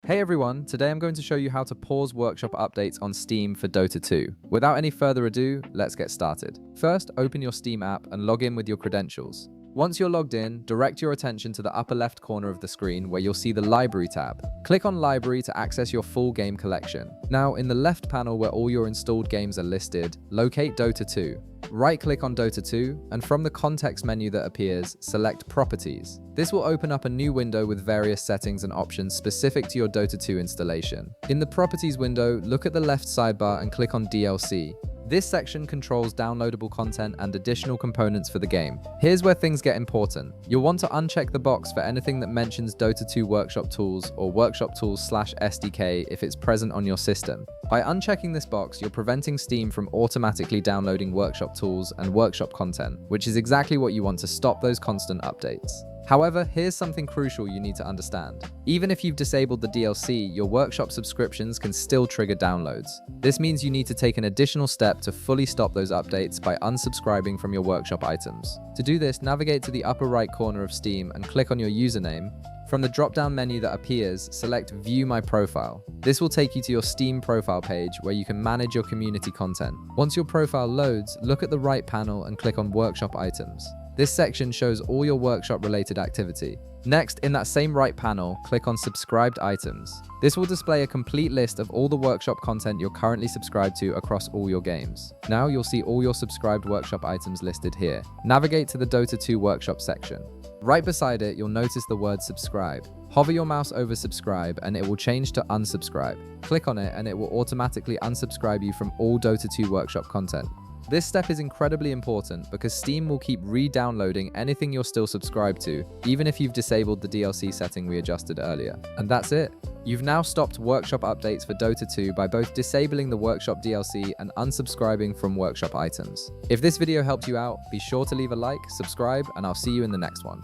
Hey everyone, today I'm going to show you how to pause workshop updates on Steam for Dota 2. Without any further ado, let's get started. First, open your Steam app and log in with your credentials. Once you're logged in, direct your attention to the upper left corner of the screen where you'll see the Library tab. Click on Library to access your full game collection. Now, in the left panel where all your installed games are listed, locate Dota 2. Right-click on Dota 2, and from the context menu that appears, select Properties. This will open up a new window with various settings and options specific to your Dota 2 installation. In the Properties window, look at the left sidebar and click on DLC. This section controls downloadable content and additional components for the game. Here's where things get important. You'll want to uncheck the box for anything that mentions Dota 2 Workshop Tools or Workshop Tools/SDK if it's present on your system. By unchecking this box, you're preventing Steam from automatically downloading Workshop Tools and Workshop content, which is exactly what you want to stop those constant updates. However, here's something crucial you need to understand. Even if you've disabled the DLC, your Workshop subscriptions can still trigger downloads. This means you need to take an additional step to fully stop those updates by unsubscribing from your Workshop items. To do this, navigate to the upper right corner of Steam and click on your username. From the drop-down menu that appears, select View My Profile. This will take you to your Steam profile page where you can manage your community content. Once your profile loads, look at the right panel and click on Workshop Items. This section shows all your workshop-related activity. Next, in that same right panel, click on Subscribed Items. This will display a complete list of all the workshop content you're currently subscribed to across all your games. Now you'll see all your subscribed workshop items listed here. Navigate to the Dota 2 workshop section. Right beside it, you'll notice the word Subscribe. Hover your mouse over Subscribe and it will change to Unsubscribe. Click on it and it will automatically unsubscribe you from all Dota 2 workshop content. This step is incredibly important because Steam will keep re-downloading anything you're still subscribed to, even if you've disabled the DLC setting we adjusted earlier. And that's it. You've now stopped workshop updates for Dota 2 by both disabling the workshop DLC and unsubscribing from workshop items. If this video helped you out, be sure to leave a like, subscribe, and I'll see you in the next one.